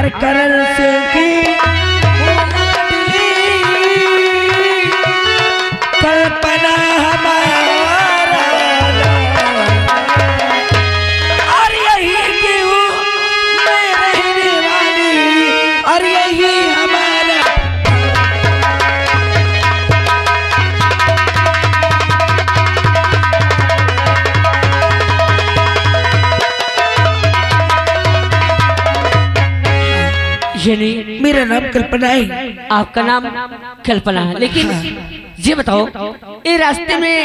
अरे करण सिंह की कल्पना हमारा और यही की हूँ मैं रहने वाली और यही हमारा यानी मेरा नाम कल्पना है। आपका नाम कल्पना है, लेकिन ये बताओ ये रास्ते में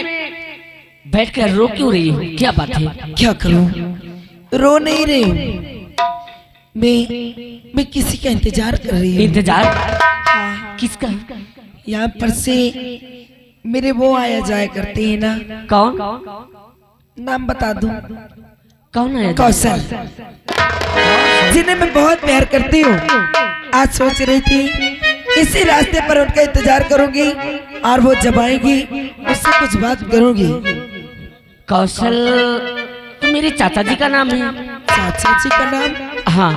बैठकर रो क्यों रही हो? क्या बात है? क्या करूं, रो नहीं रही हूं। मैं किसी का इंतजार कर रही हूँ। इंतजार किसका? यहाँ पर से मेरे वो आया जाया करते हैं ना। कौन? नाम बता दूं? कौन है? कौशल, जिन्हें मैं बहुत प्यार करती हूँ। आज सोच रही थी इसी रास्ते पर उनका इंतजार करूंगी और वो जब आएगी उससे कुछ बात करूंगी। कौशल तो मेरे चाचा जी का नाम है। चाचा जी का नाम? हाँ।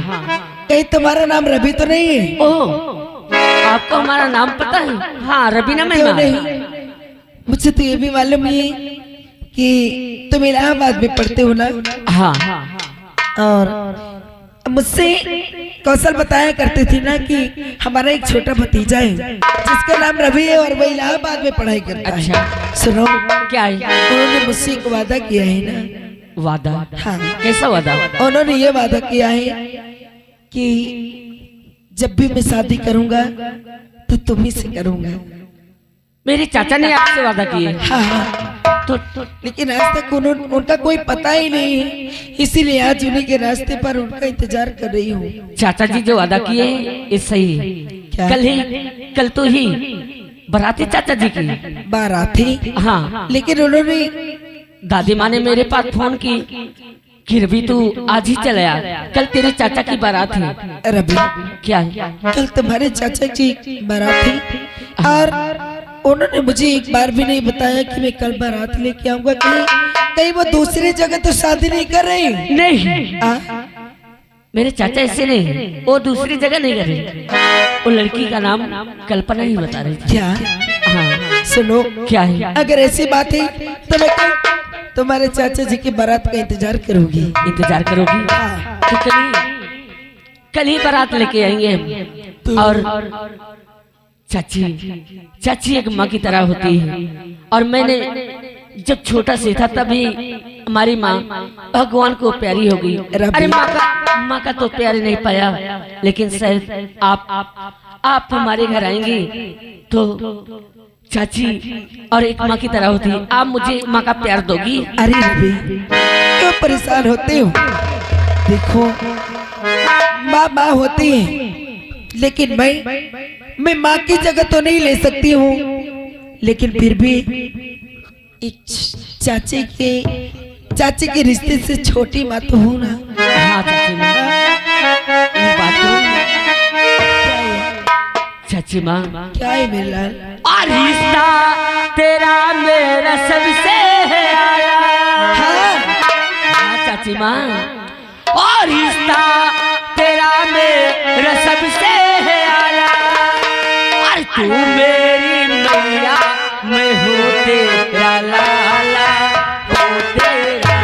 कहीं तुम्हारा नाम रवि तो नहीं है? ओह, आपको हमारा नाम पता है? हाँ, रबीना में क्यों नहीं? मुझे तो ये भी मालूम है कि तुम इलाहाबाद में पढ़ते हो ना। हाँ। और मुझसे कौशल बताया करते थे ना कि हमारा एक छोटा भतीजा है जिसका नाम रवि है और वह इलाहाबाद में पढ़ाई करता है। अच्छा। सुनो, क्या है? उन्होंने मुझसे एक वादा किया है ना। वादा? हाँ। कैसा वादा? उन्होंने ये वादा किया है कि जब भी मैं शादी करूंगा तो तुम्ही से करूंगा। मेरे चाचा ने आपसे वादा किए? हाँ। तो लेकिन आज तक उनका कोई पता ही नहीं है, इसीलिए आज उन्हीं के रास्ते पर उनका इंतजार कर रही हूँ। चाचा जी जो वादा किए ये सही है। क्या? कल तो ही बराती चाचा जी की बाराती। हाँ। लेकिन उन्होंने दादी माँ ने मेरे पास फोन की कि रवि तू आज ही चला आ, कल तेरे चाचा की बारात है। रवि, क्या है? कल तुम्हारे चाचा की बारात थी और उन्होंने मुझे एक बार भी नहीं बताया कि मैं कल बारात लेके आऊंगा। कहीं वो दूसरी जगह तो शादी नहीं कर रही? नहीं, मेरे चाचा ऐसे नहीं, वो दूसरी जगह नहीं कर रहे। वो लड़की का नाम कल्पना ही बता रही थी। क्या? हाँ। सुनो, क्या है? अगर ऐसी बात है तो मैं कल तुम्हारे चाचा जी की बारात का इंतजार करूंगी। इंतजार करोगी? तो कल ही बारात लेके आएंगे हम। और चाची एक माँ की तरह होती है और मैंने जब छोटा से था तभी हमारी माँ भगवान को प्यारी हो गई। अरे माँ का तो प्यार नहीं पाया, लेकिन शायद आप हमारे घर आएंगे तो चाची और एक माँ की तरह होती है। आप मुझे माँ का प्यार दोगी? अरे रवि, क्यों परेशान होते हो? देखो, माँ होती है, लेकिन मैं माँ की जगह तो नहीं ले सकती हूँ, लेकिन फिर भी एक चाची के रिश्ते से छोटी माँ तो हूँ ना। हाँ चाची माँ, बात करो। चाची माँ, क्या है मेरे लाल? और रिश्ता तेरा मेरा सबसे है आया। हाँ चाची माँ, और रिश्ता तेरा मेरा सबसे है आया। और तू मेरी मैया, मैं हूँ तेरा लाला, हूँ तेरा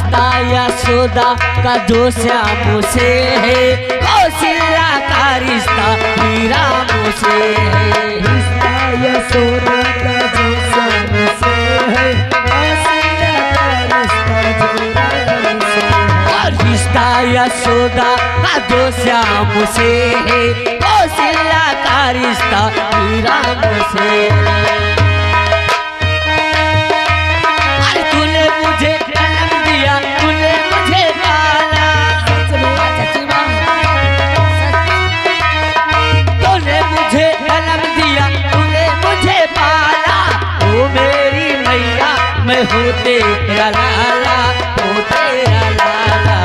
रिश्ता यशोदा का जो श्याम से है, कौशल्या का रिश्ता ही राम से है। रिश्ता यशोदा का जो श्याम से है, कौशल्या का रिश्ता जो राम से है। और रिश्ता यशोदा का जो श्याम से है, कौशल्या का रिश्ता ही राम से है। अरे तूने मुझे जन्म दिया, तूने मुझे पाला, तूने मुझे जन्म दिया, तूने मुझे पाला। ओ मेरी मैया मैं हूँ तेरा लाला, हूँ तेरा लाला।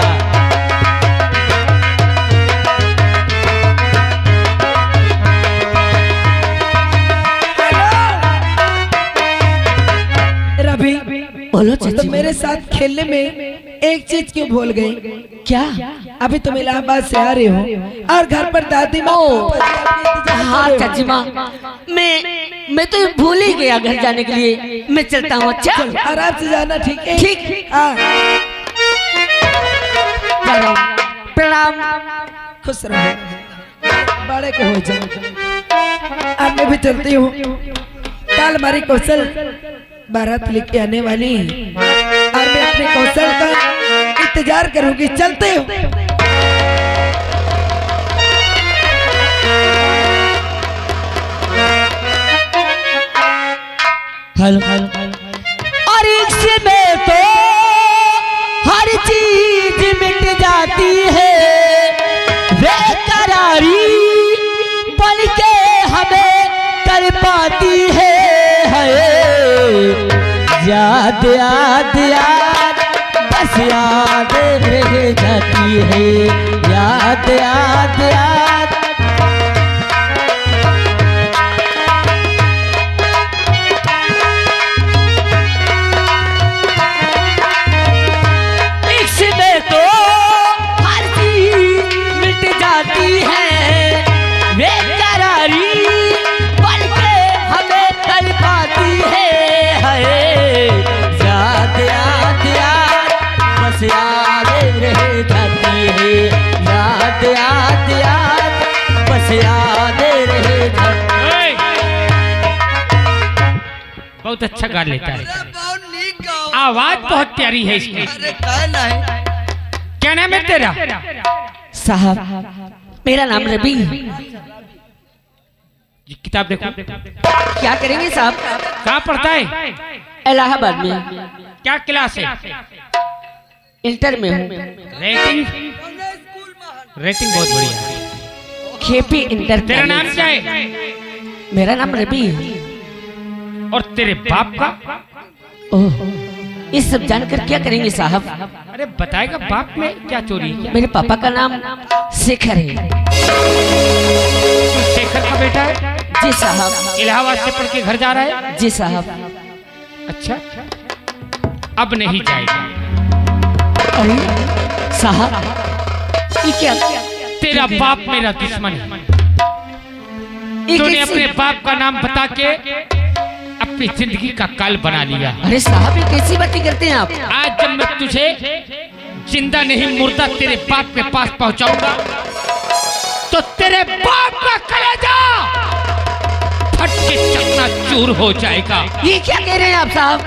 रवि, बोलो तो चाची। मेरे साथ खेलने में एक चीज क्यों भूल गई? क्या? अभी तुम इलाहाबाद से आ रहे हो और घर पर दादी माँ ओ, पापा जी आपके इंतजार हाँ कर रहे चाची हो। माँ, मैं तो भूल ही गया घर जाने के लिए। मैं चलता हूँ। अच्छा चल, आराम से जाना, ठीक है? ठीक। हाँ, चलो, प्रणाम। खुश रहो, बड़े के हो जाओ। अब मैं भी चलती हूँ। कल हमारी कौशल बारात लेके आने वाली है और मैं अपने कौशल का इंतजार करूंगी। चलते हो। हेलो। और इसमें तो हर चीज मिट जाती है, बेकरारी बन के हमें कर पाती है। याद याद याद बस याद रह जाती है, याद याद याद। इसमें तो हर चीज मिट जाती है, बेकरारी बन के हमें कर पाती है। याद याद याद बस याद रह जाती है, याद याद याद बस याद रह जाती है। बहुत अच्छा गा लेता है, आवाज बहुत प्यारी है इसकी। क्या नाम है तेरा? साहब मेरा नाम रवि। ये किताब देखो। क्या करेंगे साहब? कहाँ पढ़ता है? इलाहाबाद में। क्या क्लास है? इंटर में हूँ। रेटिंग रेटिंग बहुत बढ़िया है। खेपी इंटर। तेरा नाम क्या है? मेरा नाम रवि है। और तेरे बाप का? ओह, ये सब जानकर क्या करेंगे साहब? अरे बताएगा बाप में क्या चोरी है क्या? मेरे पापा का नाम शेखर है। तू शेखर का बेटा है? जी साहब। इलाहाबाद से पढ़ के घर जा रहा है? जी साहब। अच्छा, अब नहीं जाएगा। अरे साहब, ये क्या? तेरा बाप मेरा दुश्मन है। ये तूने कैसी- अपने बाप का नाम बता के अपनी जिंदगी का काल बना लिया। अरे साहब, ये कैसी बातें करते हैं आप? आज जब मैं तुझे जिंदा नहीं मुर्दा तेरे बाप के पास पहुंचाऊंगा तो तेरे बाप का कलेजा फट के चकनाचूर हो जाएगा। ये क्या कह रहे हैं आप साहब?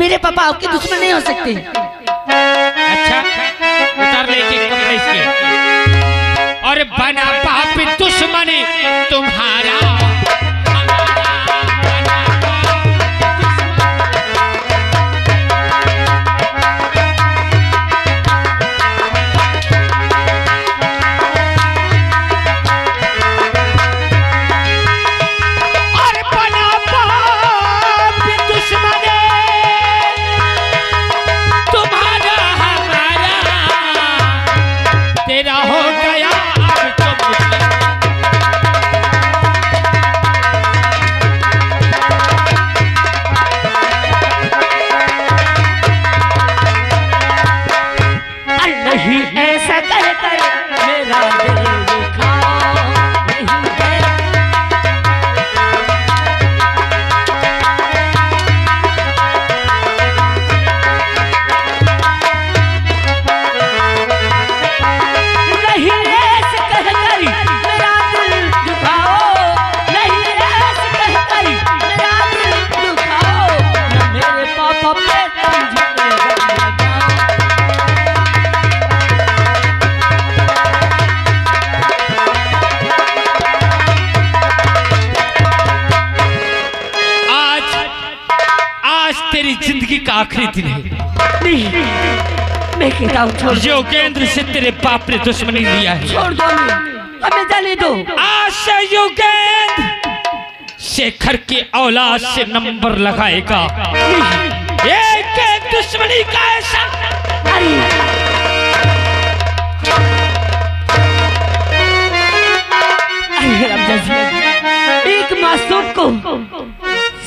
मेरे पापा आपके दुश्मन नहीं हो सकते। अच्छा, उतार ले के कपड़े इसके। और बना बाप दुश्मनी तुम्हारा। तेरा हो गया अब तो तेरी जिंदगी का आखिरी दिन है। नहीं, मैं कहता हूँ छोड़ दो। योगेंद्र से तेरे बाप ने दुश्मनी लिया है। छोड़ दो, हमें जाने दो। आज से योगेंद्र शेखर के औलाद से नंबर लगाएगा। एक दुश्मनी का ऐसा। अरे रामजा जी, एक मासूम को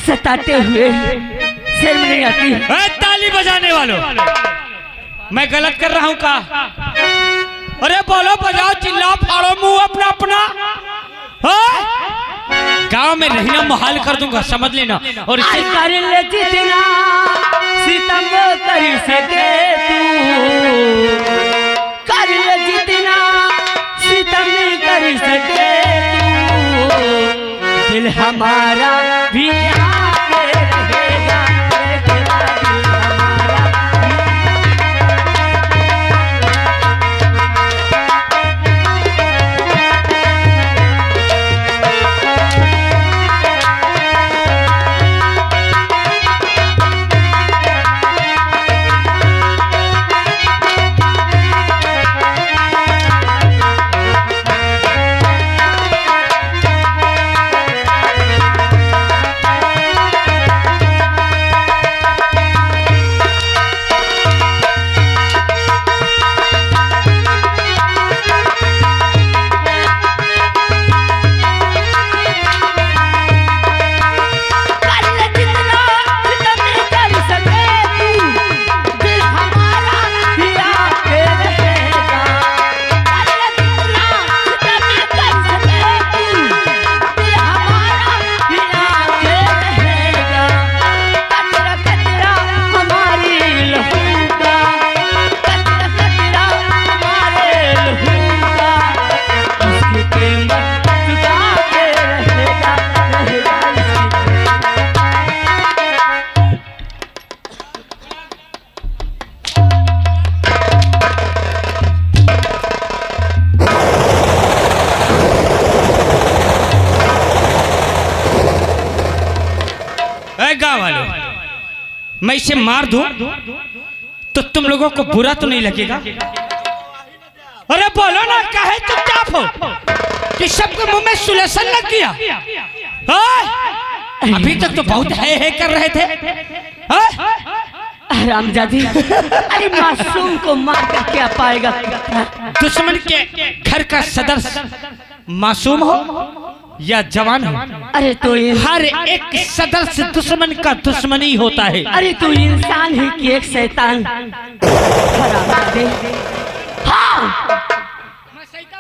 सताते हुए शर्म नहीं आती? ताली बजाने वालों, मैं गलत कर रहा हूँ का? अरे बोलो, बजाओ, चिल्लाओ, फाड़ो मुंह अपना अपना। गांव में रहना मुहाल कर दूंगा, समझ लेना। और इसे कर ले जितना सितम कर सके तू, कर ले जितना सितम कर सके तू, दिल हमारा भी आके रहेगा, रहेगा दिल हमारा। मैं इसे मार दूं तो तुम लोगों को बुरा तो नहीं लगेगा? अरे बोलो ना, काहे चुपचाप हो कि सबके मुंह में सुलेशन लग गया? अभी तक तो बहुत है कर रहे थे। रामजादी, अरे मासूम को मार कर क्या पाएगा? दुश्मन के घर का सदस्य मासूम हो या जवान हो, अरे तो हर एक सदस्य दुश्मन का दुश्मनी होता है। अरे तू इंसान ही कि एक शैतान। हाँ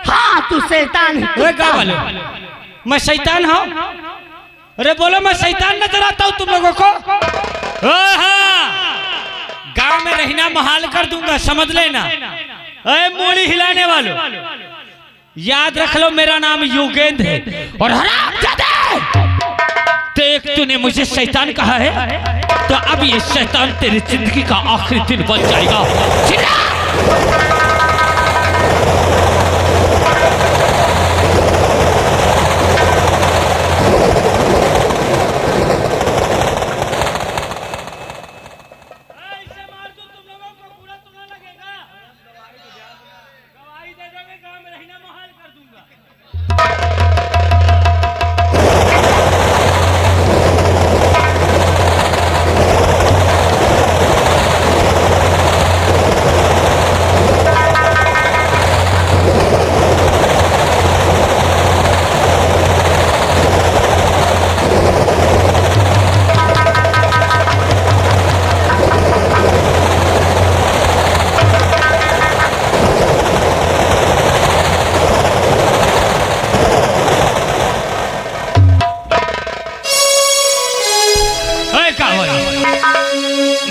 हाँ, तू शैतान है। गाँव वाले, मैं शैतान हूँ? अरे बोलो, मैं शैतान नजर आता हूँ तुम लोगों को? गांव में रहना मुहाल कर दूंगा, समझ लेना। अरे मूली हिलाने वालों, याद रख लो, मेरा नाम योगेंद्र है। और हरामजादे, देख तूने मुझे शैतान कहा है, तो अब ये शैतान तेरी जिंदगी का आखिरी दिन बन जाएगा।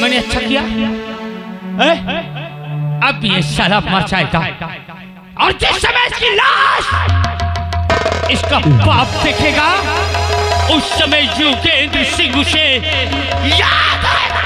मैंने अच्छा किया? अब ये साला मर जाएगा, और जिस समय इसकी लाश इसका बाप देखेगा, उस समय योगेंद्र सिंह उसे याद आएगा।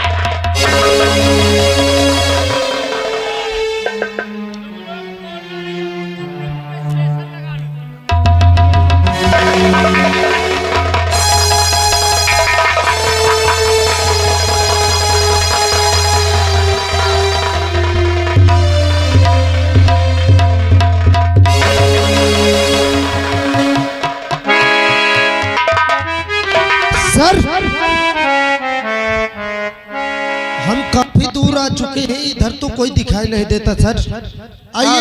काफी दूर आ चुके हैं, इधर तो कोई दिखाई नहीं देता सर। आइए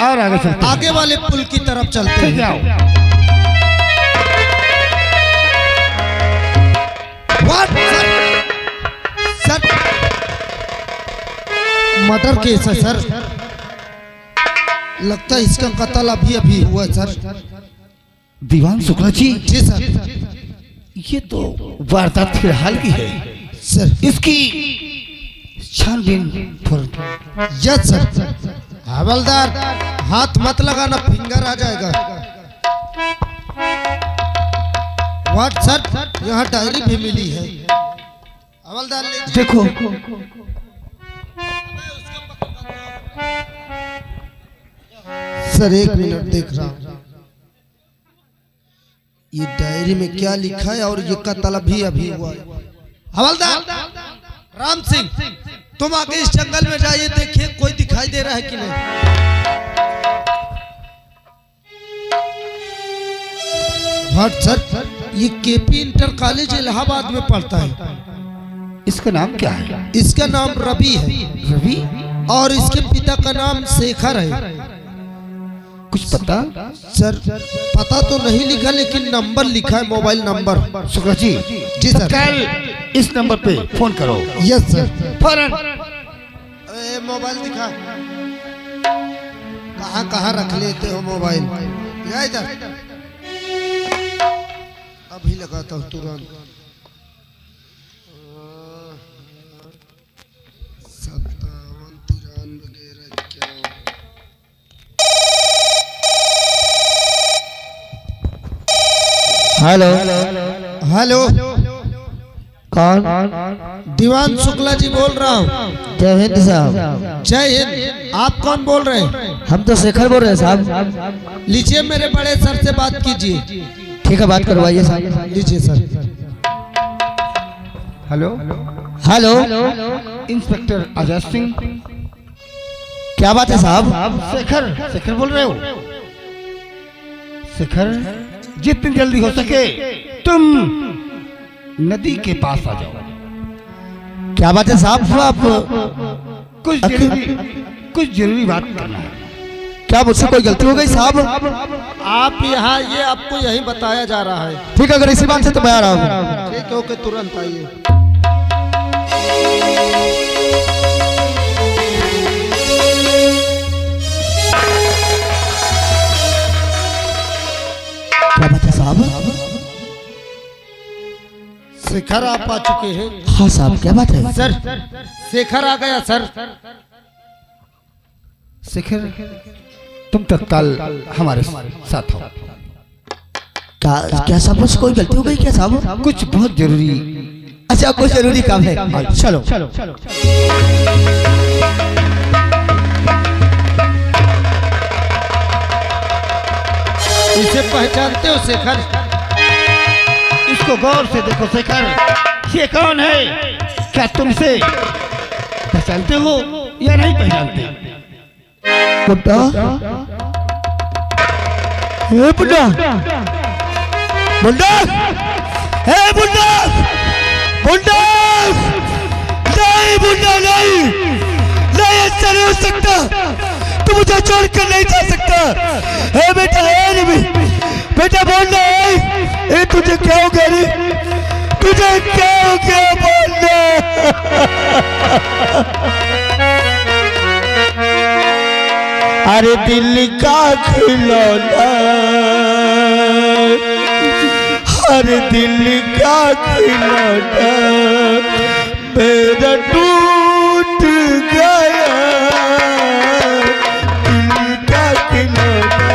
और आगे चलते हैं। आगे वाले पुल की तरफ चलते ठीक है, हैं। आओ। What? सर मर्डर केस है सर, लगता है इसका कत्ल अभी अभी हुआ है सर। दीवान शुक्ला जी, जी सर। ये तो वारदात फिलहाल की है सर इसकी छानबीन पर। Yes sir. हवलदार हाथ मत लगाना, फिंगर आ जाएगा। व्हाट सर, यहाँ डायरी भी मिली है। हवलदार देखो सर, एक मिनट देख रहा हूँ ये डायरी में क्या लिखा है, और ये कत्ल अभी अभी हुआ है। हवलदार राम सिंह, तुम आगे इस जंगल में जाइए, देखिए कोई दिखाई दे रहा है कि नहीं। व्हाट सर, ये केपी इंटर कॉलेज इलाहाबाद में पढ़ता है। इसका नाम क्या है? इसका नाम रवि है। रवि? और इसके पिता का नाम शेखर है। कुछ पता? सर पता तो नहीं लिखा, लेकिन नंबर लिखा है, मोबाइल नंबर। शुक्ला जी, जी सर। कल इस नंबर पे फोन करो। Yes sir. फौरन। मोबाइल दिखा, कहाँ कहाँ रख लेते हो मोबाइल? या इधर, अभी लगाता हूँ तुरंत। 57 हेलो हेलो, कौन? दीवान शुक्ला जी बोल रहा हूँ। जय हिंद साहब। जय हिंद। आप कौन बोल रहे हैं? हम तो शेखर बोल रहे हैं साहब। लीजिए, मेरे बड़े सर से बात कीजिए। ठीक है, बात करवाइए साहब। लीजिए sir. Hello, hello, inspector Azad Singh. क्या बात है साहब? शेखर बोल रहे हो? शेखर, जितनी जल्दी हो सके तुम नदी के पास आ जाओ। क्या बात है साहब? आप कुछ जरूरी बात करना है। क्या मुझसे कोई गलती हो गई साहब? आप यहाँ, ये आपको यही बताया जा रहा है। ठीक है, अगर इसी बात से तो मैं आ रहा हूँ। ठीक है, ओके, तुरंत आइए। क्या बात है साहब? शेखर आप आ चुके हैं? हाँ साहब, क्या बात है? सर शेखर आ गया सर। शेखर, तुम तत्काल हमारे साथ आओ। क्या साहब, मुझसे कोई गलती हो गई क्या साहब? कुछ बहुत जरूरी। अच्छा, कुछ जरूरी काम है। चलो। इसे पहचानते हो शेखर? इसको गौर से देखो शेखर, ये कौन है? क्या तुम इसे पहचानते हो या नहीं पहचानते? बुड्ढा, हे बुड्ढा, बुड्ढा, हे बुड्ढा, बुड्ढा, नहीं बुड्ढा, नहीं, नहीं, ऐसा नहीं हो सकता। तू मुझे छोड़कर नहीं जा सकता। हे बेटा, हे नहीं, बेटा बोल रहा है, तुझे क्या हो गया रे? तुझे क्या हो गया? बोल अरे दिल का खिलौना, अरे दिल का खिलौना मेरा टूट गया, दिल का खिलौना।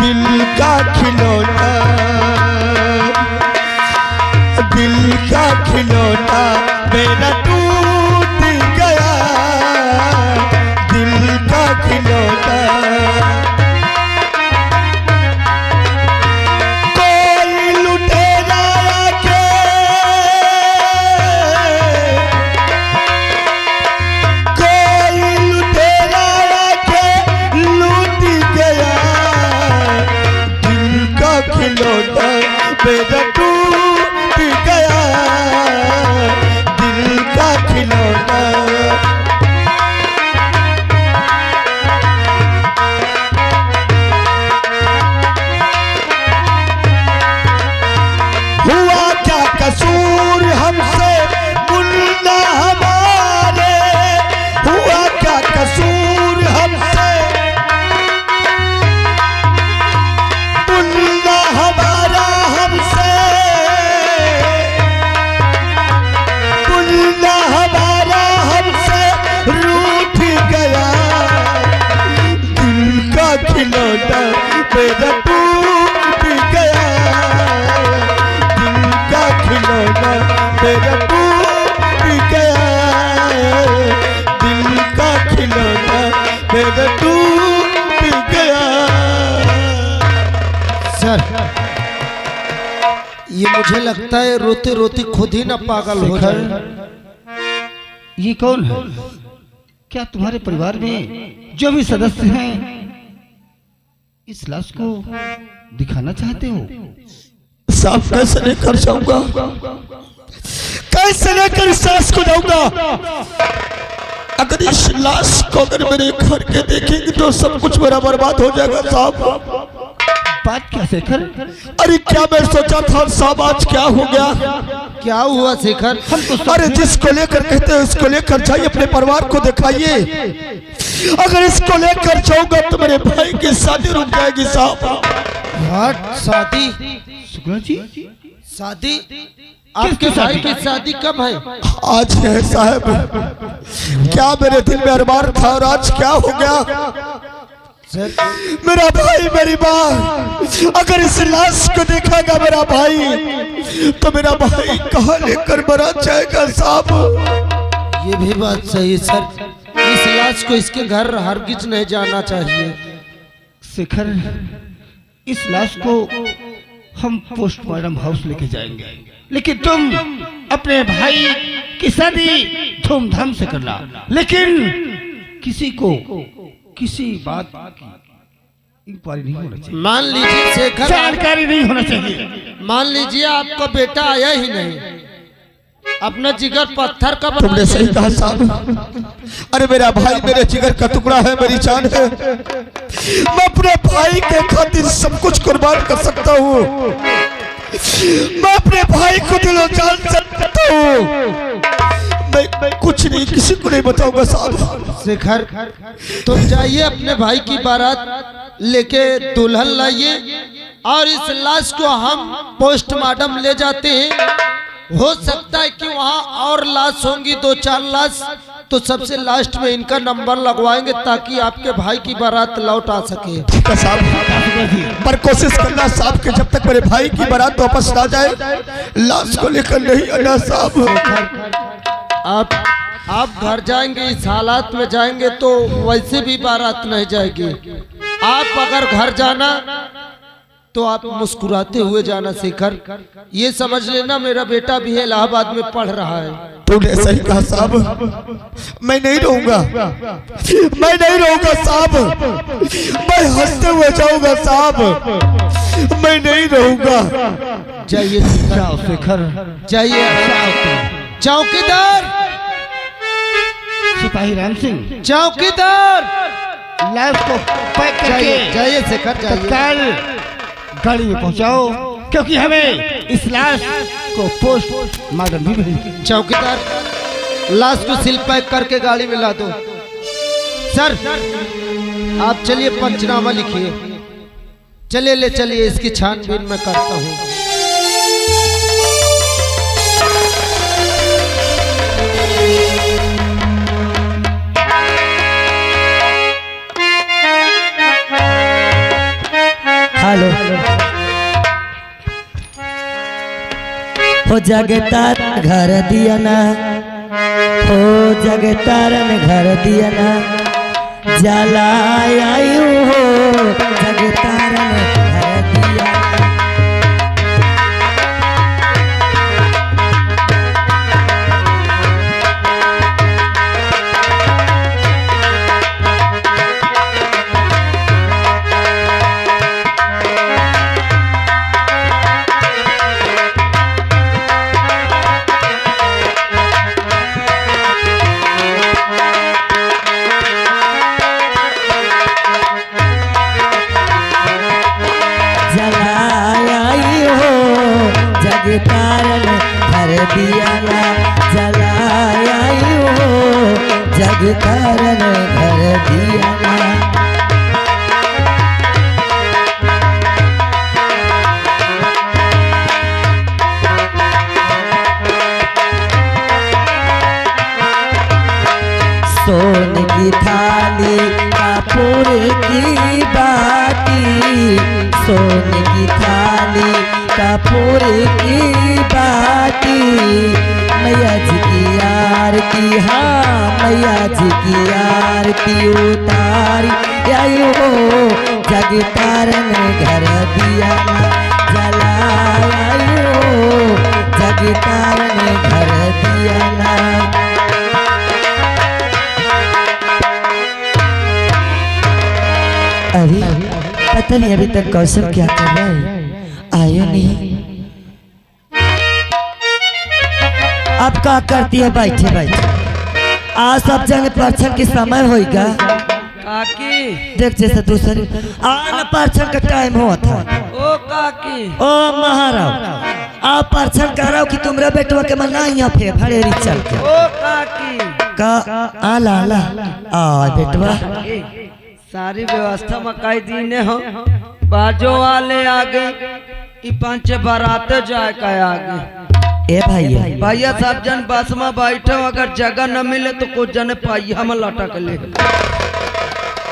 दिल का खिलौना, दिल का खिलौना मेरा टूट गया, मेरा टूट गया दिल का खिलौना। हुआ क्या कसूर हमसे मुन्ना हमारे, हुआ क्या कसूर हमसे मुन्ना हमारा, हमसे मुन्ना हमारा हमसे रूठ गया दिल का खिलौना मेरा टूट गया दिल का खिलौना मेरा टूट गया दिल का खिलौना मेरा टूट गया। सर ये मुझे लगता है रोते रोते खुद ही ना पागल हो जाए। ये कौन है? क्या तुम्हारे परिवार में जो भी सदस्य हैं इस लाश को दिखाना चाहते हो? साफ कैसे लेकर जाऊंगा, कैसे लेकर इस लाश को जाऊंगा? अगर इस लाश को अगर मेरे घर के देखेंगे तो सब कुछ मेरा बर्बाद हो जाएगा साहब। बात क्या शेखर? अरे क्या मैं सोचा था साहब, आज क्या हो गया? क्या हुआ शेखर? अरे जिसको लेकर कहते हैं उसको लेकर जाइए, अपने परिवार को दिखाइए। अगर इसको लेकर जाऊंगा तो मेरे भाई की शादी रुक जाएगी साहब। व्हाट? शादी? शुक्ला जी शादी? आपके भाई की शादी कब है? आज है साहब। क्या मेरे दिल में अरमान था और आज क्या हो गया? मेरा भाई मेरी माँ अगर इस लाश को देखेगा मेरा भाई तो मेरा भाई कहाँ लेकर मरा जाएगा साहब। ये भी बात सही है सर, इस लाश को इसके घर हरगिज नहीं जाना चाहिए। शेखर इस लाश को हम पोस्टमार्टम हाउस लेके जाएंगे, लेकिन तुम अपने भाई की शादी धूमधाम से करना, लेकिन किसी को किसी बात की इंक्वायरी नहीं होना चाहिए। मान लीजिए शेखर, जानकारी नहीं होना चाहिए। मान लीजिए आपका बेटा आया ही नहीं, अपना जिगर पत्थर का बना तुमने सही कहा साहब। अरे मेरा भाई मेरे जिगर का टुकड़ा है, मेरी जान है। मैं अपने भाई के खातिर सब कुछ कुर्बान कर सकता हूँ। मैं अपने भाई को दिलो जान सकता हूँ। मैं कुछ नहीं किसी को नहीं बताऊंगा साहब। शेखर तुम जाइए अपने भाई की बारात लेके दुल्हन लाइए और इस लाश को हम पोस्टमार्टम ले जाते हैं। हो सकता है कि वहाँ और लाश होंगी, 2-4 लाश, तो सबसे लास्ट में इनका नंबर लगवाएंगे ताकि आपके भाई की बारात लौट आ सके। ठीक है साहब, पर कोशिश करना साहब कि जब तक मेरे भाई की बारात वापस ना जाए लाश को लेकर नहीं आना साहब। आप घर जाएंगे, इस हालात में जाएंगे तो वैसे भी बारात नहीं जाएगी। आप अगर घर जाना तो आप मुस्कुराते हुए जाना शेखर। ये समझ लेना मेरा बेटा भी इलाहाबाद में पढ़ रहा है। तूने सही कहा साहब, मैं नहीं रहूंगा, मैं नहीं रहूंगा साहब। मैं हंसते हुए जाऊंगा साहब, मैं नहीं रहूंगा। जाइए शेखर, जाइए। चौकीदार, सिपाही राम सिंह, चौकीदार, लाश को पैक करके जाइए शेखर, जाइए। तत्काल गाड़ी में पहुंचाओ, क्योंकि हमें इस लाश को पोस्टमार्टम भी भेजना। चौकीदार, लाश को सील पैक करके गाड़ी में ला दो। सर आप चलिए पंचनामा लिखिए। चलिए ले चलिए, इसकी छानबीन मैं करता हूँ। हेलो हो जगतार घर दिया ना, हो जगतारन घर दिया ना, जला आयु हो जगतारन घर दिया। कपूर की बाती, सोने की थाली कपूर की बाती, मैया जी की आरती, हाँ मैया जी की आरती उतारी आई हो, जग तारन घर दिया जलाई हो, जग तारन घर दिया ना। अरे पता नहीं अभी तक कौशल क्या कर रहा है, आया नहीं। अब क्या करती है बैठे बैठे, आज सब जगह परछन के समय होगा काकी देख जैसे दूसरे आना परछन का टाइम हुआ था। ओ काकी ओ महाराज आप परछन कर रहा हो कि तुमरा बेटवा के मना यहाँ पे भड़ेरी चल के ओ काकी का आला आला आ बेटवा सारी व्यवस्था मकाई दीने हो, बाजो वाले आगे ई पांच बारात जाए का आगे। ए भैया भैया सब जन बस में बैठे, अगर जगह न मिले तो कुछ जन पाई हम लटक ले।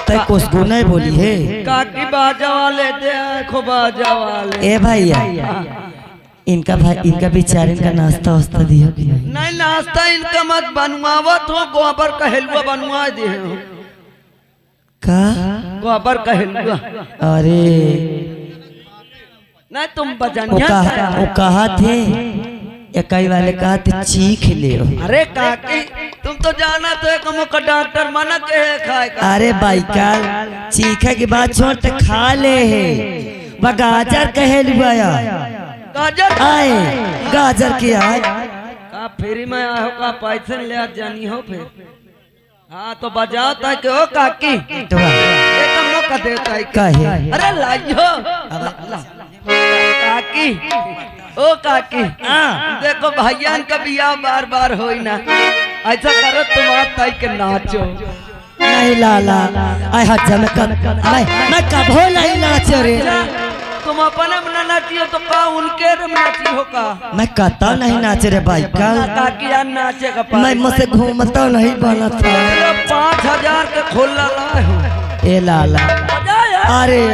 तय कुछ गुना बोली है काकी बाजा वाले देखो बाजा वाले। ए भैया इनका भाई इनका बेचारे इनका नाश्ता वास्ता दिया कि नहीं? नहीं नाश्ता इनका मत बनवावत हो, गोबर का हलवा बनवा दे हो। का गोबर का हलवा अरे नहीं तुम बजनिया वो कहा थे इकाई वाले कहा थे चीख ले। अरे काकी तुम तो जाना तो एक मुका डॉक्टर मना के है खाए का। अरे भाई काल चीखा के बाद छोड़ तो खा ले है, वह गाजर कहे लुआया गाजर आए गाजर के आए का फ्री में आहो का पैसे ले जानी हो फिर। हाँ तो बजाओ ताकि ओ काकी तो एक मौका देता है कहे अरे लाइयो काकी ओ काकी देखो भैया का बियाह बार बार हो ना, ऐसा करो तुम ताई के नाचो। नहीं लाला आय हज्जा में मैं कभो नहीं नाचो रे। तुम अपने में नाचियो तो का उनके में नाची हो का। मैं कहता नहीं नाचे रे भाई कल काकी यार नाचे का मैं मुझसे घूमता नहीं बना था। 5000 के खोला लाए हो ए लाला बजा यार। अरे